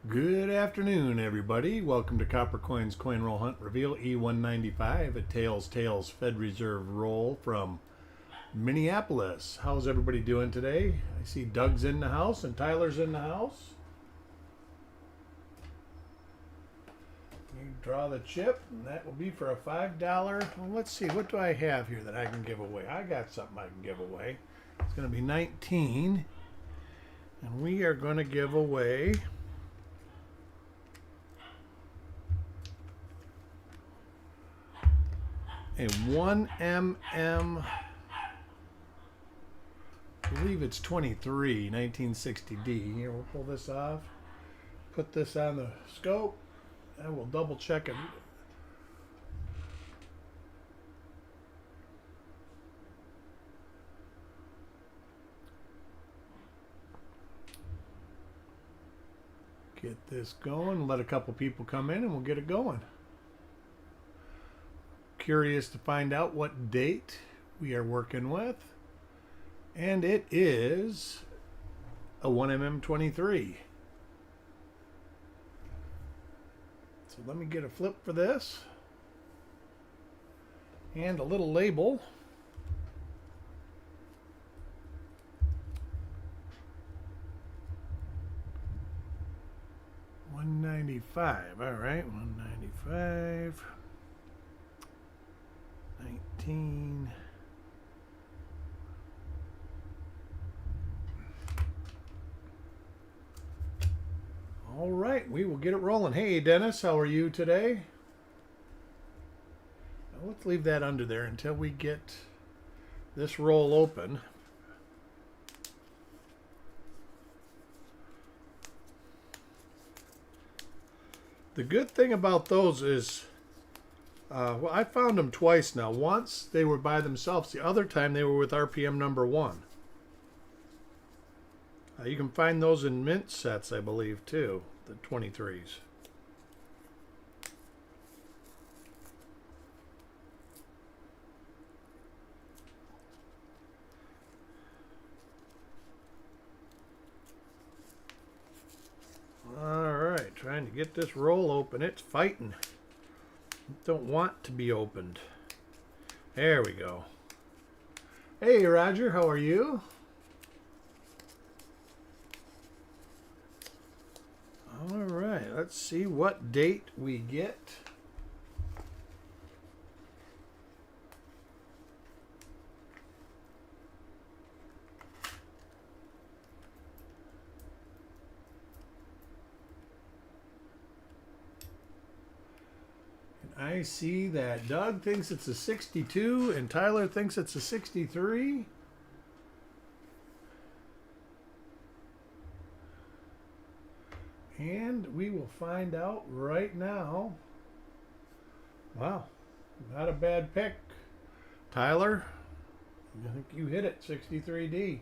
Good afternoon, everybody. Welcome to Copper Coins Coin Roll Hunt Reveal E195, a Tails Fed Reserve roll from Minneapolis. How's everybody doing today? I see Doug's in the house and Tyler's in the house. You draw the chip, and that will be for a $5. Well, let's see, what do I have here that I can give away? I got something I can give away. It's going to be 19, and we are going to give away a 1mm, I believe it's 23, 1960D. Here, we'll pull this off, put this on the scope, and we'll double check it. Get this going, let a couple people come in, and we'll get it going. Curious to find out what date we are working with, and it is a 1mm23. So let me get a flip for this and a little label. $195. All right, $195. 19. All right, we will get it rolling. Hey, Dennis, how are you today? Now, let's leave that under there until we get this roll open. The good thing about those is well, I found them twice now. Once they were by themselves. The other time they were with RPM number 1. You can find those in mint sets, I believe, too. The 23s. All right, trying to get this roll open. It's fighting. Don't want to be opened. There we go. Hey, Roger, how are you? All right, let's see what date we get. I see that Doug thinks it's a 62 and Tyler thinks it's a 63. And we will find out right now. Wow, not a bad pick. Tyler, I think you hit it, 63D.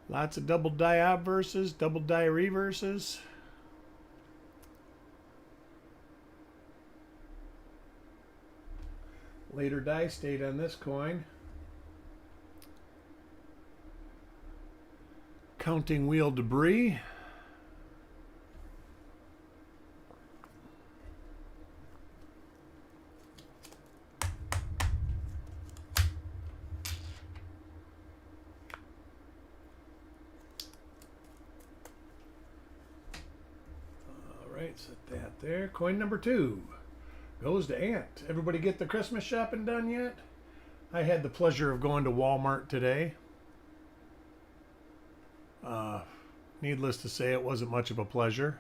Lots of double die obverses, double die reverses. Later die state on this coin. Counting wheel debris. Set that there. Coin number 2 goes to Ant. Everybody get the Christmas shopping done yet? I had the pleasure of going to Walmart today. Needless to say, it wasn't much of a pleasure.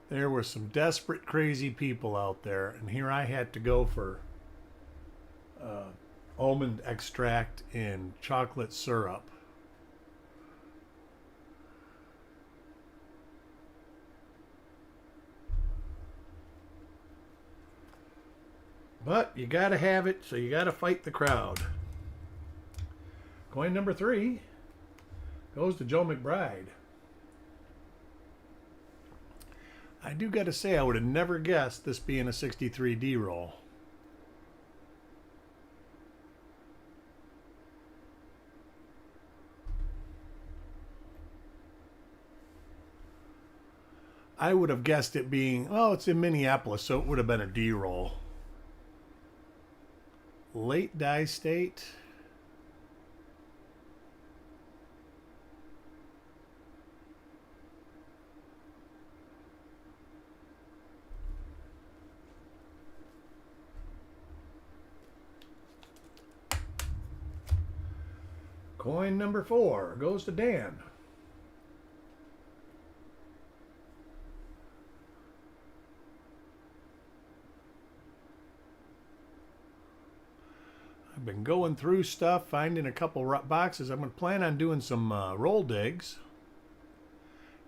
There were some desperate, crazy people out there, and here I had to go for almond extract and chocolate syrup. But you gotta have it, so you gotta fight the crowd. Coin number 3 goes to Joe McBride. I do got to say, I would have never guessed this being a 63D roll. I would have guessed it being, oh, it's in Minneapolis, so it would have been a D roll. Late die state. Coin number 4 goes to Dan. I've been going through stuff, finding a couple boxes. I'm going to plan on doing some roll digs.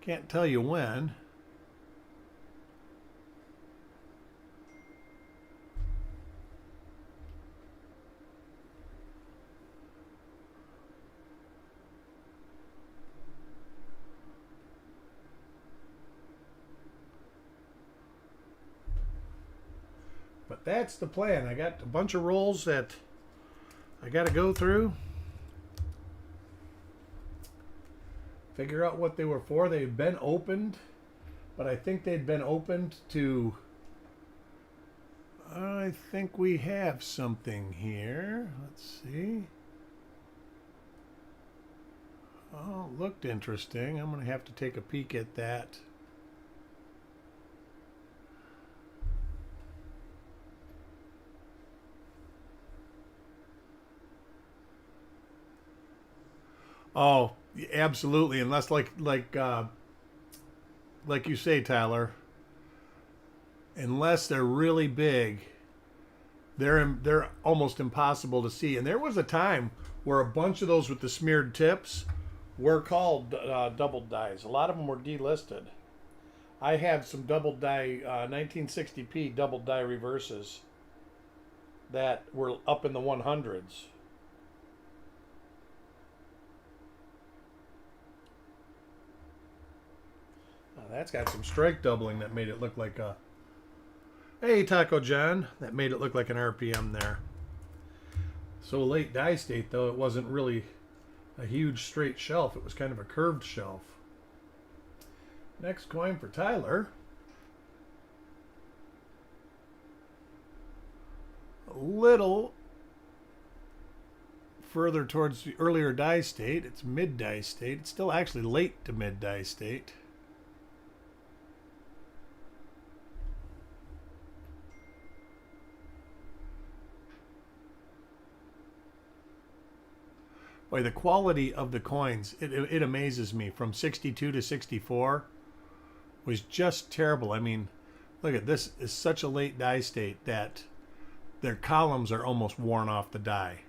Can't tell you when. But that's the plan. I got a bunch of rolls that I got to go through, figure out what they were for. They've been opened, but I think they'd been opened to, I think we have something here. Let's see. Oh, looked interesting. I'm going to have to take a peek at that. Oh, absolutely. Unless like you say, Tyler, unless they're really big, they're almost impossible to see. And there was a time where a bunch of those with the smeared tips were called double dies. A lot of them were delisted. I had some double die 1960p double die reverses that were up in the 100s. That's got some strike doubling that made it look like a... Hey, Taco John. That made it look like an RPM there. So late die state, though, it wasn't really a huge straight shelf. It was kind of a curved shelf. Next coin for Tyler. A little further towards the earlier die state. It's mid die state. It's still actually late to mid die state. Boy, the quality of the coins, it amazes me. From 62 to 64 was just terrible. I mean, look at this. Is such a late die state that their columns are almost worn off the die.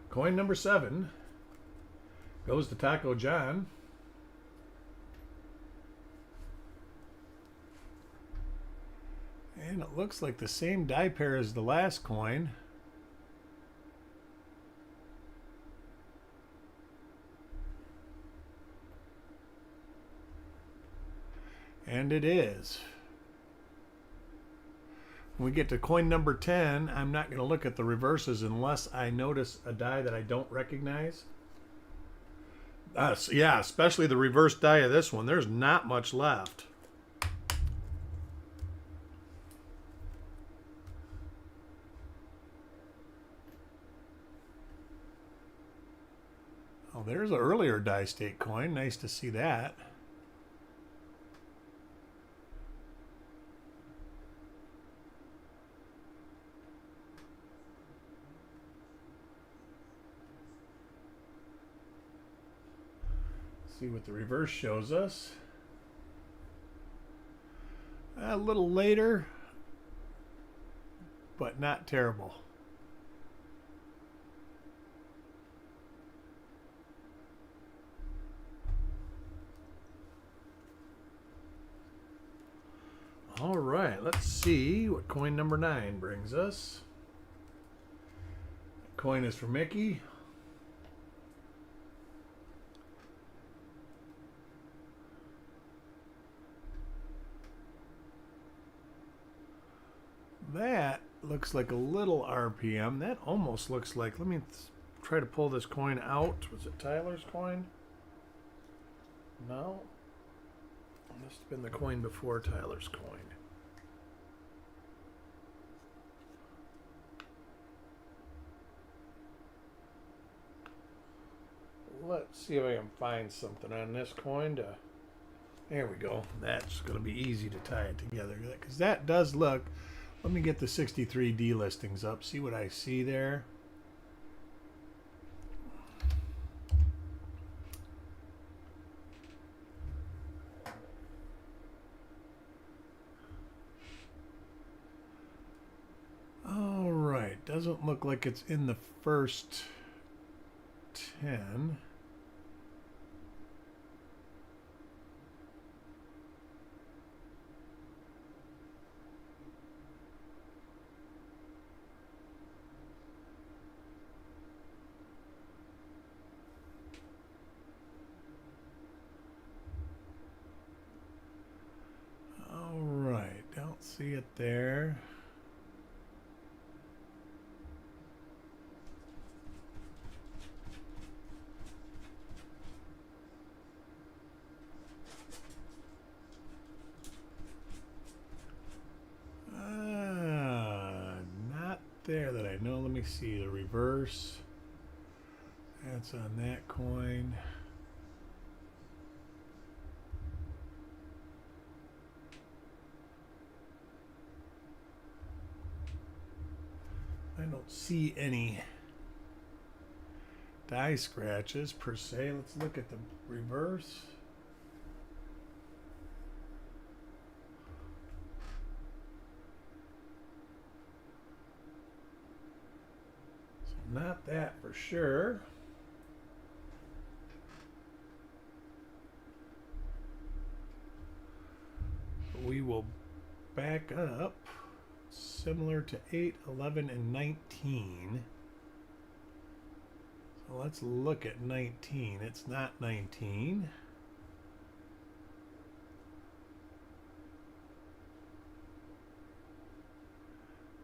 Coin number 7 goes to Taco John. And it looks like the same die pair as the last coin. And it is. When we get to coin number 10, I'm not going to look at the reverses unless I notice a die that I don't recognize. Yeah, especially the reverse die of this one. There's not much left. Oh, there's an earlier die state coin. Nice to see that. See what the reverse shows us. A little later, but not terrible. All right, let's see what coin number 9 brings us. That coin is for Mickey. That looks like a little RPM. That almost looks like, let me try to pull this coin out. Was it Tyler's coin? No. Must have been the coin before Tyler's coin. Let's see if I can find something on this coin to... There we go. That's going to be easy to tie it together. Because that does look... Let me get the 63D listings up. See what I see there. All right. Doesn't look like it's in the first 10. See it there. Not there that I know. Let me see the reverse. That's on that coin. I don't see any die scratches per se. Let's look at the reverse. So not that for sure. But we will back up. Similar to 8, 11, and 19. So let's look at 19. It's not 19.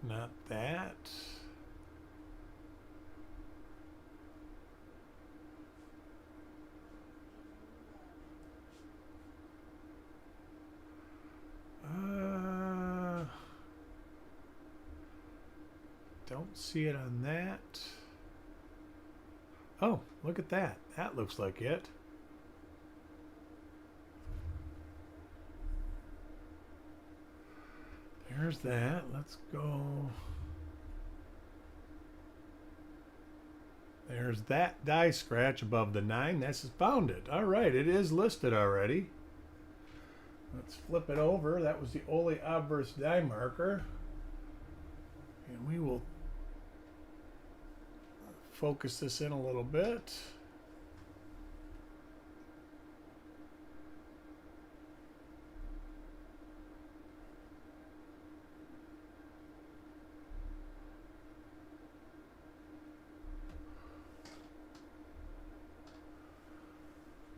Not that. Don't see it on that. Oh, look at that. That looks like it. There's that. Let's go. There's that die scratch above the 9. That's found it. All right, it is listed already. Let's flip it over. That was the Ole obverse die marker. And we will focus this in a little bit.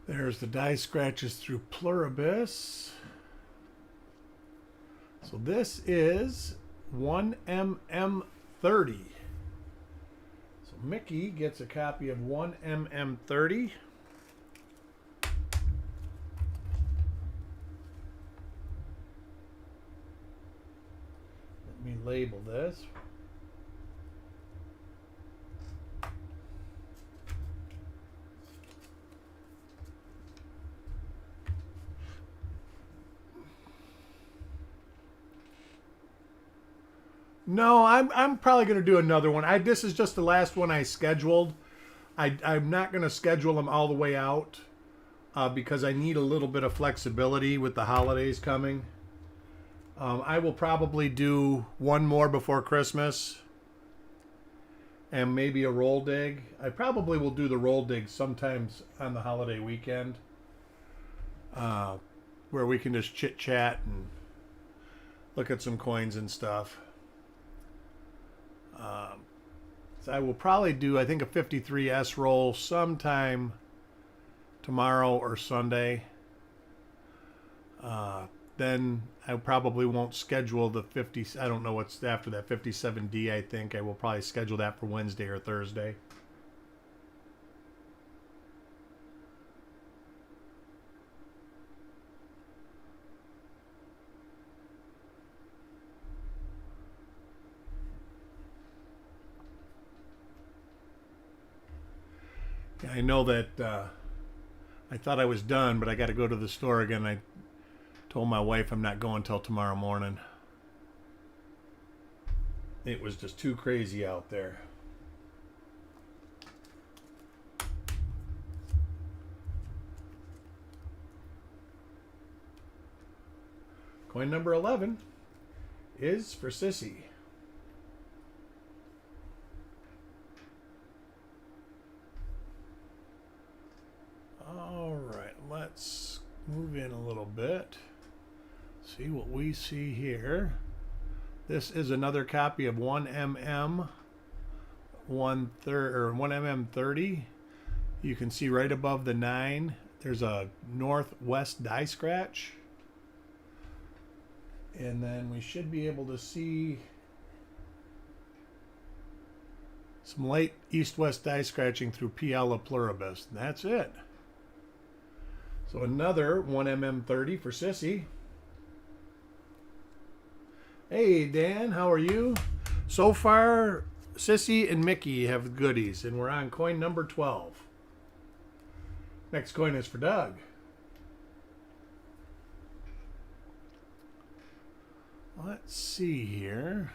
There's the die scratches through pluribus. So this is 1mm30. Mickey gets a copy of 1mm30. Let me label this. No, I'm probably going to do another one. This is just the last one I scheduled. I'm not going to schedule them all the way out because I need a little bit of flexibility with the holidays coming. I will probably do one more before Christmas and maybe a roll dig. I probably will do the roll dig sometimes on the holiday weekend where we can just chit chat and look at some coins and stuff. So I will probably do, I think, a 53S roll sometime tomorrow or Sunday. Then I probably won't schedule the 50. I don't know what's after that 57D. I think I will probably schedule that for Wednesday or Thursday. I know that I thought I was done, but I got to go to the store again. I told my wife I'm not going till tomorrow morning. It was just too crazy out there. Coin number 11 is for Sissy. All right, let's move in a little bit. See what we see here. This is another copy of 1mm 1mm30. You can see right above the 9 there's a northwest die scratch. And then we should be able to see some light east-west die scratching through Piella pluribus. And that's it. So another 1mm30 for Sissy. Hey Dan, how are you? So far, Sissy and Mickey have goodies, and we're on coin number 12. Next coin is for Doug. Let's see here.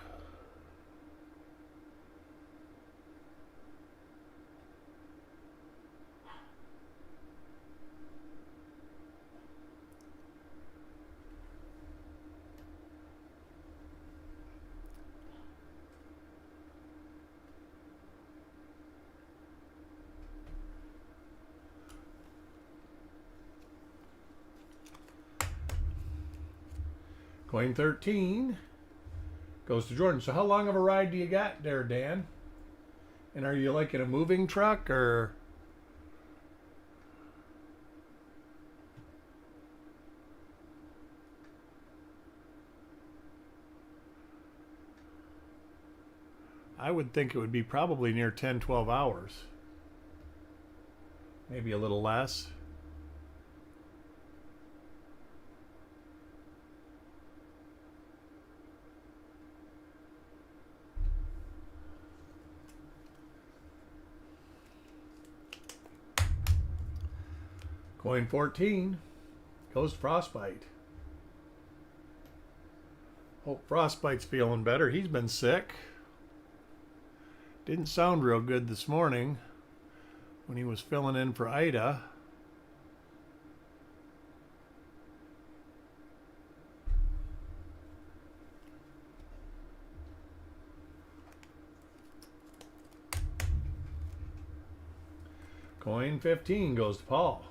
Coin 13 goes to Jordan. So how long of a ride do you got there, Dan? And are you like in a moving truck or? I would think it would be probably near 10, 12 hours. Maybe a little less. Coin 14 goes to Frostbite. Hope Frostbite's feeling better. He's been sick. Didn't sound real good this morning when he was filling in for Ida. Coin 15 goes to Paul.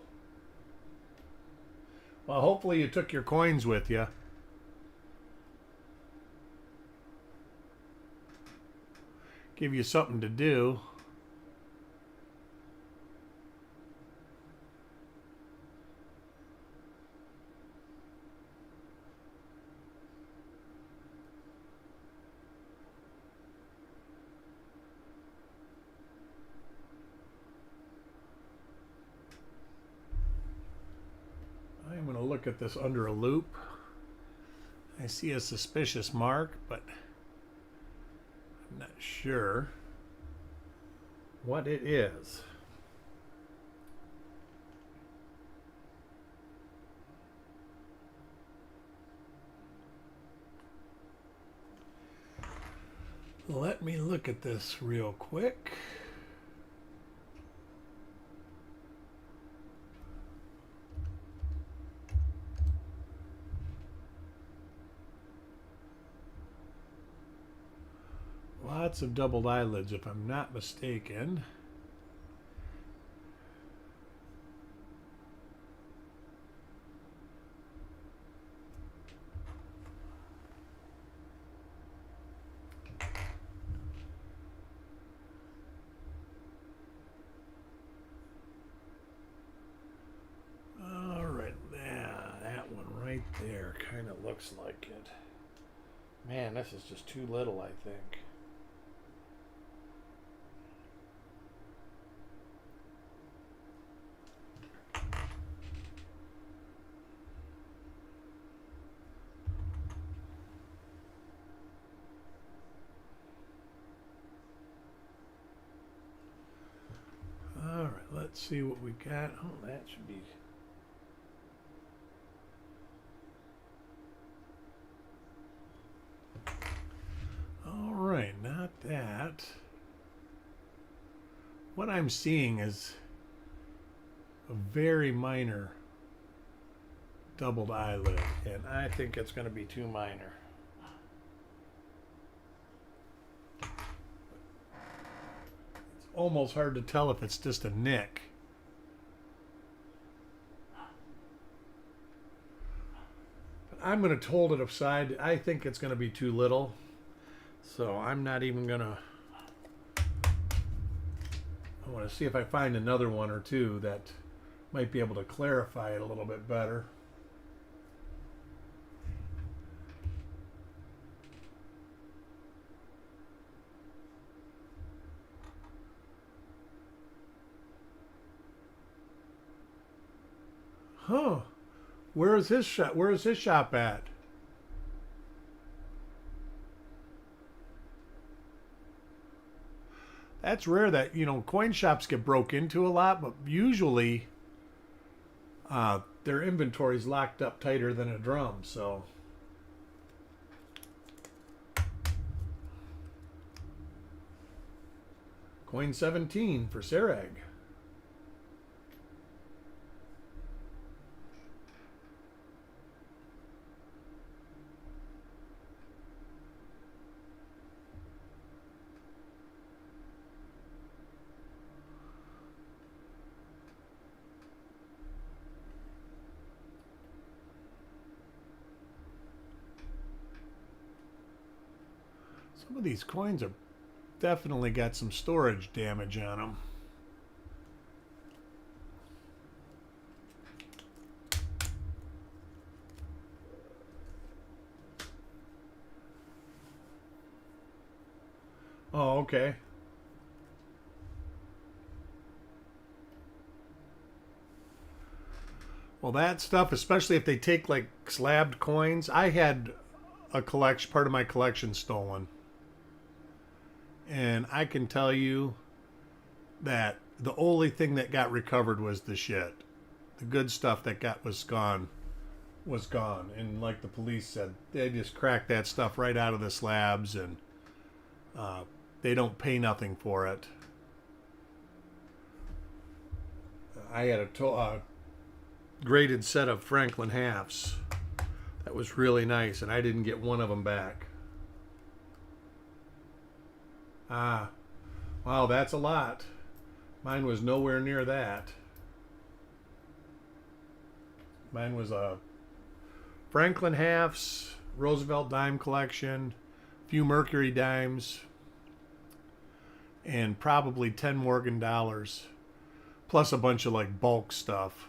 Well, hopefully you took your coins with you. Give you something to do. I'm going to look at this under a loop. I see a suspicious mark, but I'm not sure what it is. Let me look at this real quick. Lots of doubled eyelids, if I'm not mistaken. All right, that one right there kind of looks looks like it. Man, this is just too little, I think. All right, let's see what we got. Oh, that should be... All right, not that. What I'm seeing is a very minor doubled eyelid, and I think it's going to be too minor. It's almost hard to tell if it's just a nick. But I'm going to hold it aside. I think it's going to be too little. So I'm not even going to... I want to see if I find another one or two that might be able to clarify it a little bit better. Huh. Where is his shop? Where is his shop at? That's rare that, you know, coin shops get broke into a lot, but usually their inventory's locked up tighter than a drum, so. Coin 17 for Sarag. Some of these coins have definitely got some storage damage on them. Oh, okay. Well, that stuff, especially if they take like slabbed coins. I had a collection, part of my collection stolen. And I can tell you that the only thing that got recovered was the shit. The good stuff that was gone. And like the police said, they just cracked that stuff right out of the slabs, and they don't pay nothing for it. I had a graded set of Franklin halves. That was really nice, and I didn't get one of them back. Ah, wow, that's a lot. Mine was nowhere near that. Mine was a Franklin halves, Roosevelt dime collection, a few Mercury dimes, and probably 10 Morgan dollars, plus a bunch of like bulk stuff.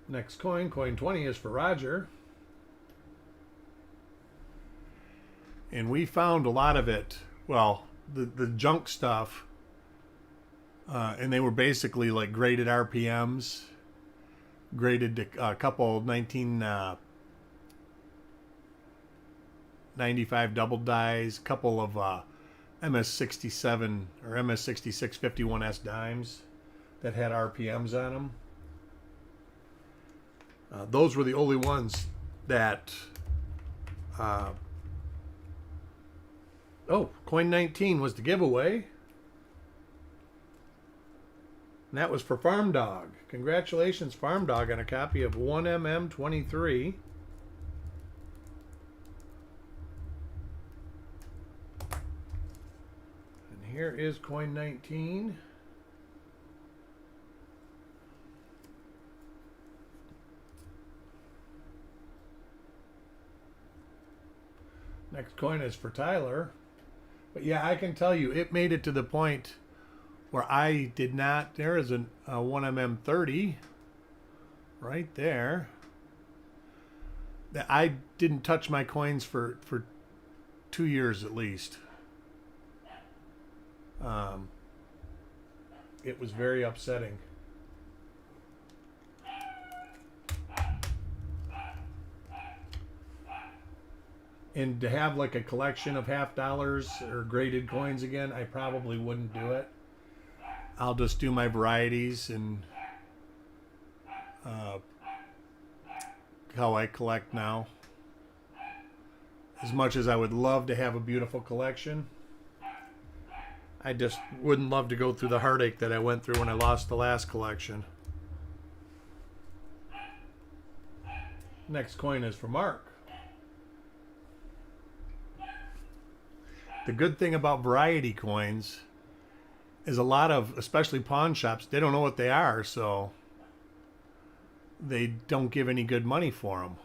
Next coin, coin 20, is for Roger. And we found a lot of it, well, the junk stuff, and they were basically like graded RPMs, graded a couple 1995 double dies, a couple of MS67 or MS66 51S dimes that had RPMs on them. Those were the only ones that... oh, coin 19 was the giveaway. And that was for Farm Dog. Congratulations, Farm Dog, on a copy of 1MM23. And here is coin 19. Next coin is for Tyler. But yeah, I can tell you, it made it to the point where I did not. There is a 1mm30 right there. That I didn't touch my coins for 2 years at least. It was very upsetting. And to have like a collection of $50 or graded coins again, I probably wouldn't do it. I'll just do my varieties and how I collect now. As much as I would love to have a beautiful collection, I just wouldn't love to go through the heartache that I went through when I lost the last collection. Next coin is for Mark. The good thing about variety coins is a lot of, especially pawn shops, they don't know what they are, so they don't give any good money for them.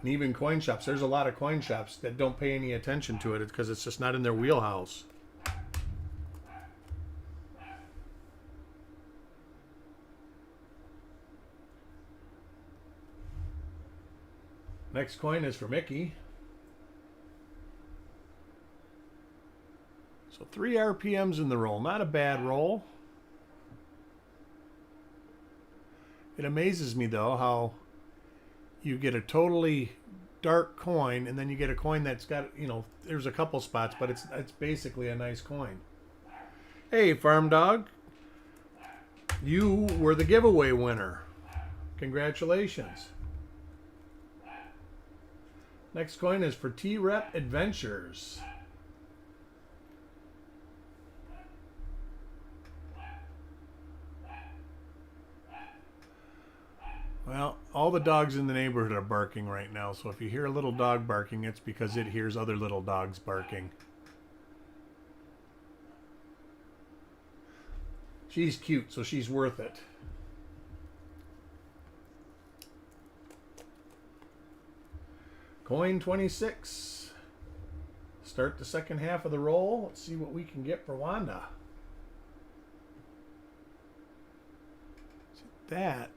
And even coin shops, there's a lot of coin shops that don't pay any attention to it because it's just not in their wheelhouse. Next coin is for Mickey. So 3 RPMs in the roll. Not a bad roll. It amazes me, though, how you get a totally dark coin, and then you get a coin that's got, you know, there's a couple spots, but it's basically a nice coin. Hey, Farm Dog. You were the giveaway winner. Congratulations. Next coin is for T-Rep Adventures. Well, all the dogs in the neighborhood are barking right now, so if you hear a little dog barking, it's because it hears other little dogs barking. She's cute, so she's worth it. Coin 26. Start the second half of the roll. Let's see what we can get for Wanda. That.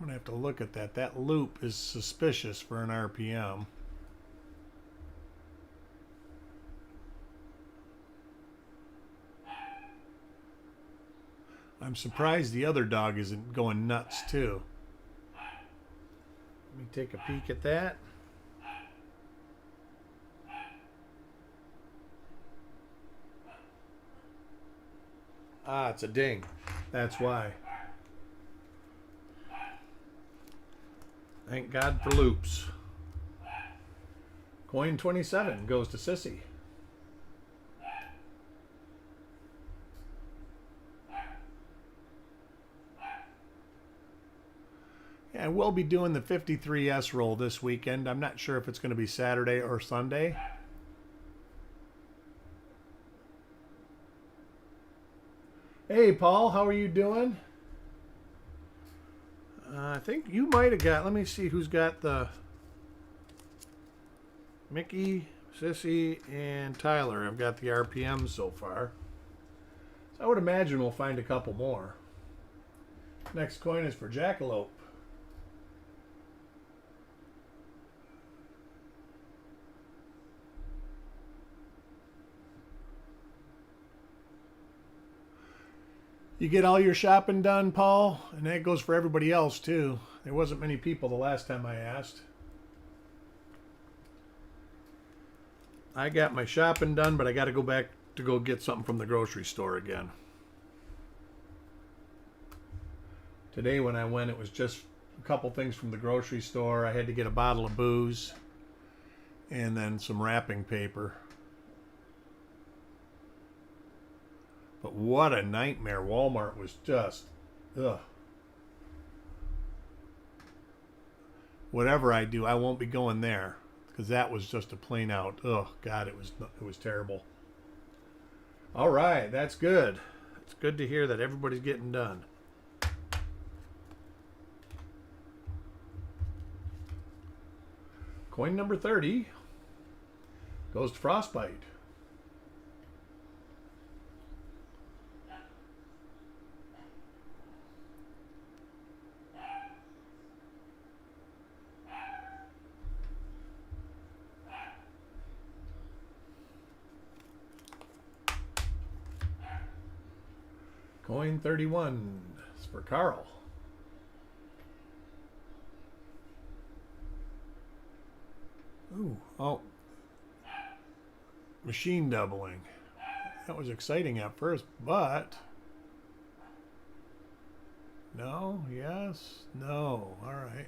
I'm going to have to look at that. That loop is suspicious for an RPM. I'm surprised the other dog isn't going nuts too. Let me take a peek at that. Ah, it's a ding. That's why. Thank God for loops. Coin 27 goes to Sissy. Yeah, I will be doing the 53S roll this weekend. I'm not sure if it's going to be Saturday or Sunday. Hey, Paul, how are you doing? I think you might have got, let me see who's got the Mickey, Sissy, and Tyler have got the RPMs so far. So I would imagine we'll find a couple more. Next coin is for Jackalope. You get all your shopping done, Paul? And that goes for everybody else, too. There wasn't many people the last time I asked. I got my shopping done, but I got to go back to go get something from the grocery store again. Today when I went, it was just a couple things from the grocery store. I had to get a bottle of booze and then some wrapping paper. But what a nightmare. Walmart was just, ugh. Whatever I do, I won't be going there because that was just a plain out, oh God, it was terrible. All right, that's good. It's good to hear that everybody's getting done. Coin number 30 goes to Frostbite. Coin 31 is for Carl. Ooh, oh. Machine doubling. That was exciting at first, but... No, yes, no. All right.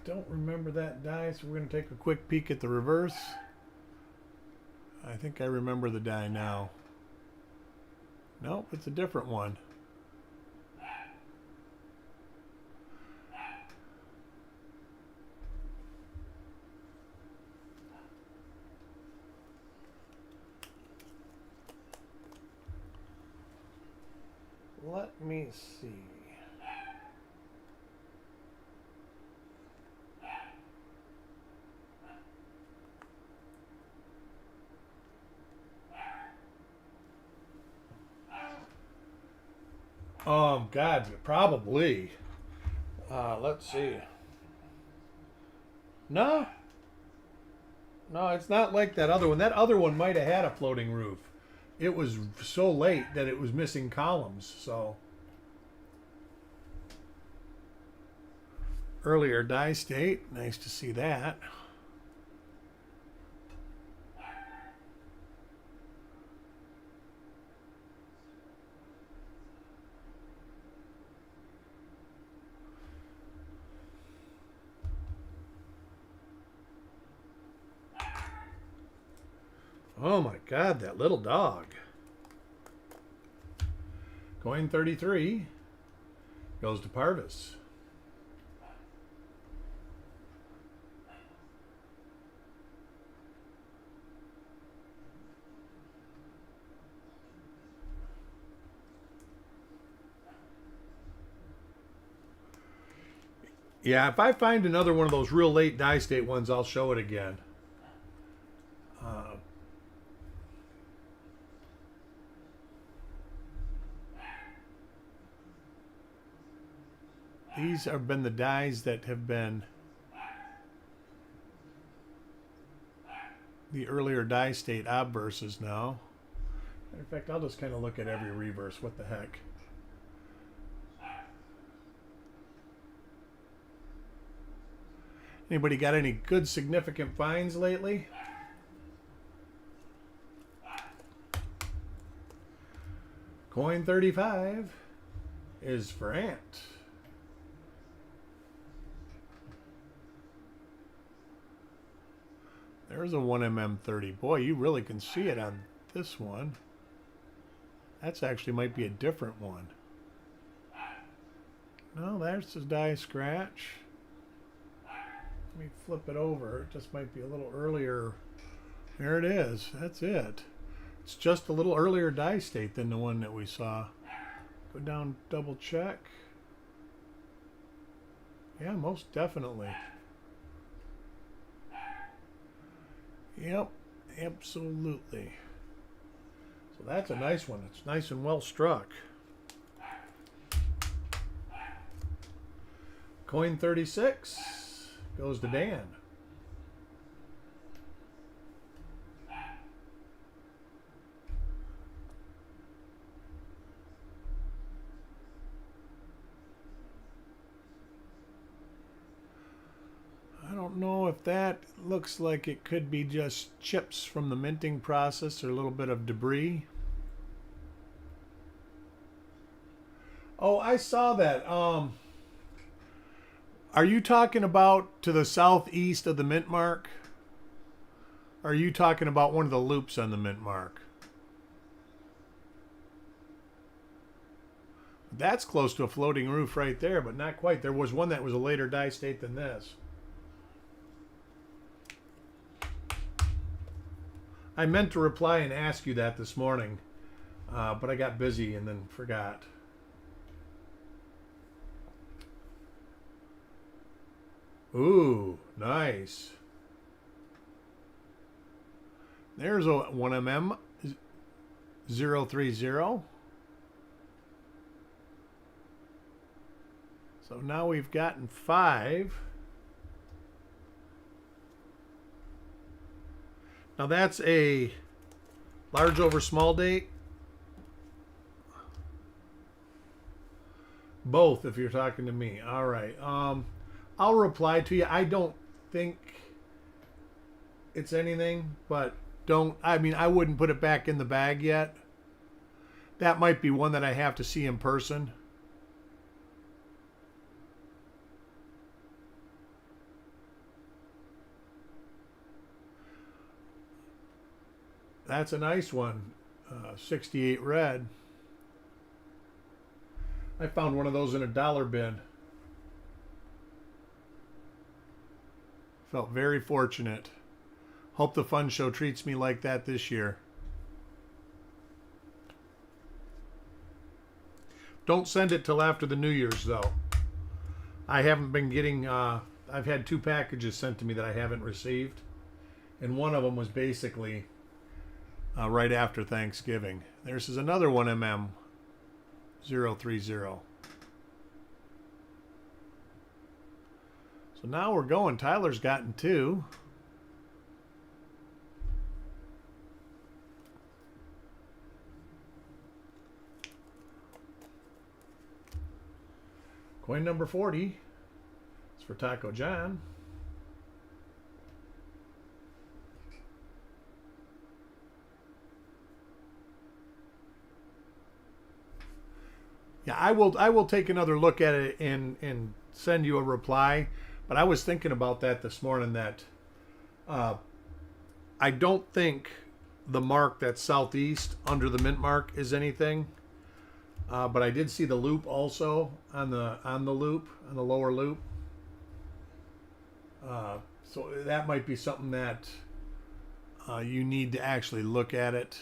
Don't remember that die, so we're going to take a quick peek at the reverse. I think I remember the die now. Nope, it's a different one. Let me see. God, probably. Let's see. No. No, it's not like that other one. That other one might have had a floating roof. It was so late that it was missing columns, so. Earlier die state. Nice to see that. Oh my God, that little dog. Coin 33 goes to Parvis. Yeah, if I find another one of those real late die state ones, I'll show it again. These have been the dies that have been the earlier die state obverses now. In fact, I'll just kind of look at every reverse. What the heck? Anybody got any good significant finds lately? Coin 35 is for Ant. There's a 1mm30. Boy, you really can see it on this one. That's actually might be a different one. No, there's the die scratch. Let me flip it over. It just might be a little earlier. There it is. That's it. It's just a little earlier die state than the one that we saw. Go down, double check. Yeah, most definitely. Yep, absolutely. So that's a nice one. It's nice and well struck. Coin 36 goes to Dan. I don't know if that looks like it could be just chips from the minting process or a little bit of debris. Oh, I saw that. Are you talking about to the southeast of the mint mark? Or are you talking about one of the loops on the mint mark? That's close to a floating roof right there, but not quite. There was one that was a later die state than this. I meant to reply and ask you that this morning. but I got busy and then forgot. Ooh, nice. There's a 1mm 030. So now we've gotten 5. Now that's a large over small date. Both, if you're talking to me. All right. I'll reply to you. I don't think it's anything, but I wouldn't put it back in the bag yet. That might be one that I have to see in person. That's a nice one. 68 red. I found one of those in a dollar bin. Felt very fortunate. Hope the fun show treats me like that this year. Don't send it till after the New Year's, though. I haven't been getting... I've had 2 packages sent to me that I haven't received. And one of them was basically right after Thanksgiving. There's another 1mm 030. So now we're going. Tyler's gotten 2. Coin number 40. It's for Taco John. Yeah, I will take another look at it and send you a reply. But I was thinking about that this morning, that I don't think the mark that's southeast under the mint mark is anything. But I did see the loop also on the loop, on the lower loop. So that might be something that you need to actually look at it.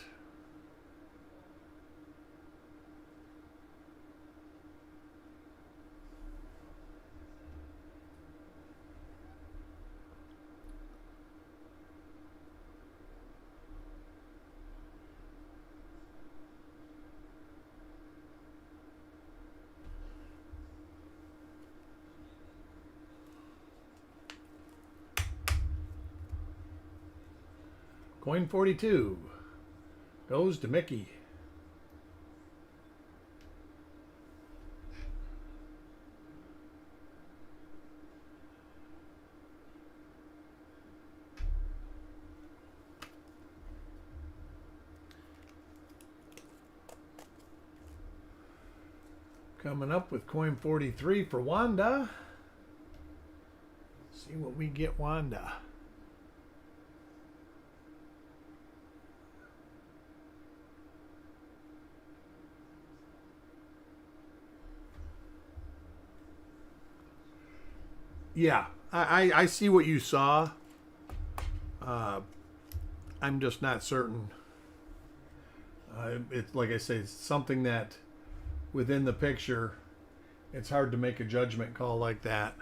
Coin 42 goes to Mickey. Coming up with coin 43 for Wanda. See what we get, Wanda. Yeah, I see what you saw. I'm just not certain. It's like I say, it's something that within the picture, it's hard to make a judgment call like that.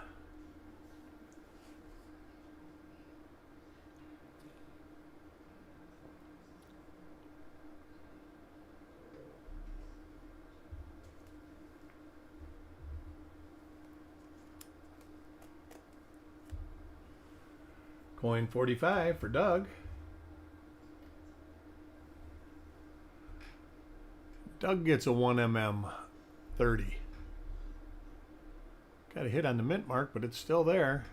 Coin 45 for Doug. Doug gets a 1mm 30. Got a hit on the mint mark, but it's still there.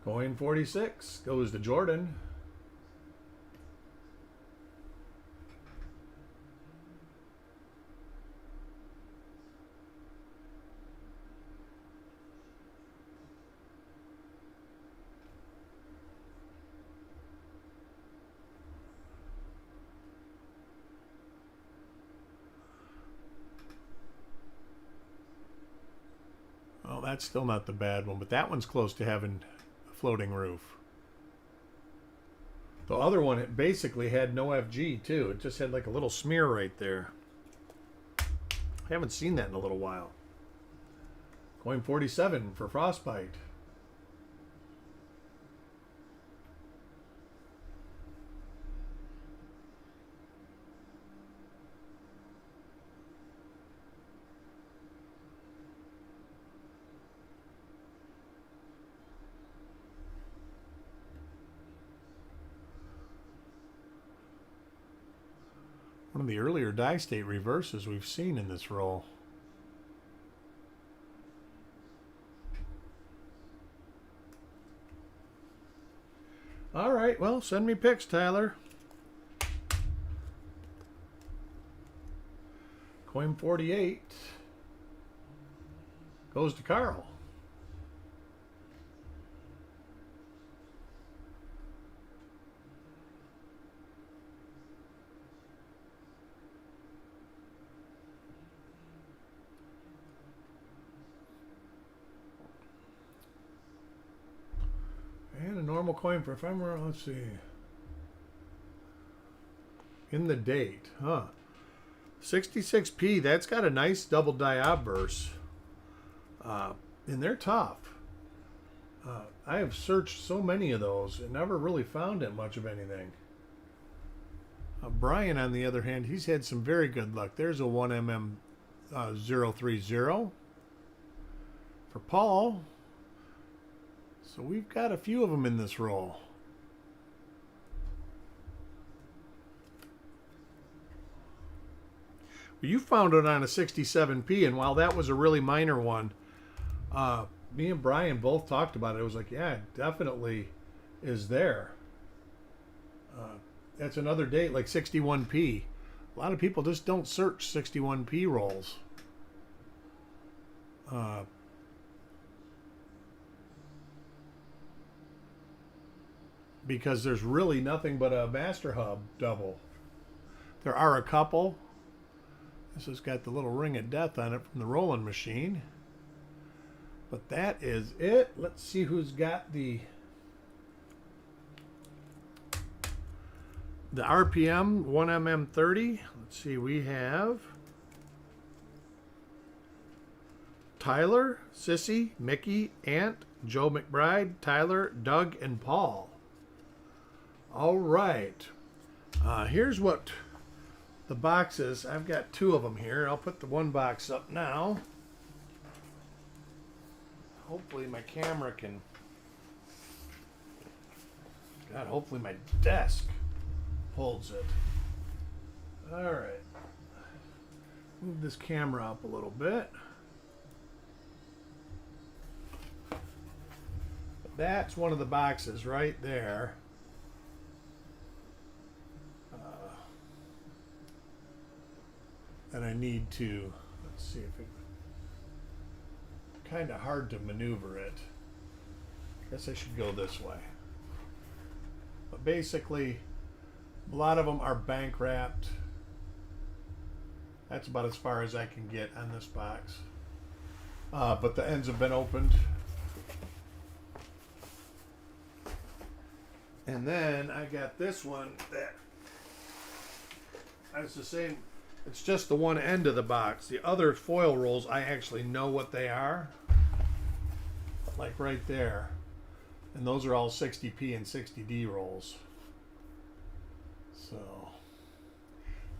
Coin 46 goes to Jordan. that's still not the bad one, but that one's close to having a floating roof. The other one, it basically had no FG too. It just had like a little smear right there. I haven't seen that in a little while. Coin 47 for Frostbite. One of the earlier die state reverses we've seen in this roll. All right, well, send me pics, Tyler. Coin 48 goes to Carl. And a normal coin for ephemeral, let's see. In the date, huh? 66p, that's got a nice double die obverse. And they're tough. I have searched so many of those and never really found it much of anything. Brian, on the other hand, he's had some very good luck. There's a 1mm 030 for Paul. So we've got a few of them in this roll. Well, you found it on a 67p, and while that was a really minor one, me and Brian both talked about it. It was like, yeah, it definitely is there. That's another date, like 61p. A lot of people just don't search 61p rolls. Because there's really nothing but a Master Hub double. There are a couple. This has got the little ring of death on it from the rolling machine. But that is it. Let's see who's got the RPM 1mm30. Let's see, we have Tyler, Sissy, Mickey, Ant, Joe McBride, Tyler, Doug, and Paul. All right. Here's what the box is. I've got two of them here. I'll put the one box up now. Hopefully my camera can... God, hopefully my desk holds it. All right. Move this camera up a little bit. That's one of the boxes right there. And I need to, let's see if it, kind of hard to maneuver it. Guess I should go this way. But basically, a lot of them are bank wrapped. That's about as far as I can get on this box. But the ends have been opened. And then I got this one that, it's the same. It's just the one end of the box. The other foil rolls, I actually know what they are. Like right there. And those are all 60p and 60D rolls. So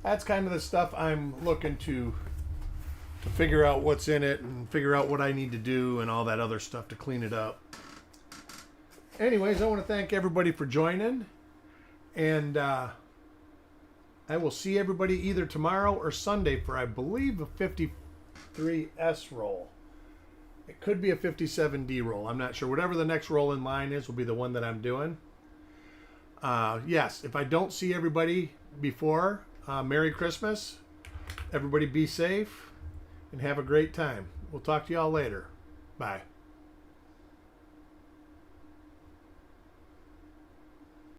that's kind of the stuff I'm looking to figure out what's in it and figure out what I need to do and all that other stuff to clean it up. Anyways, I want to thank everybody for joining. And I will see everybody either tomorrow or Sunday for, I believe, a 53S roll. It could be a 57D roll. I'm not sure. Whatever the next roll in line is will be the one that I'm doing. Yes, if I don't see everybody before, Merry Christmas. Everybody be safe and have a great time. We'll talk to y'all later. Bye.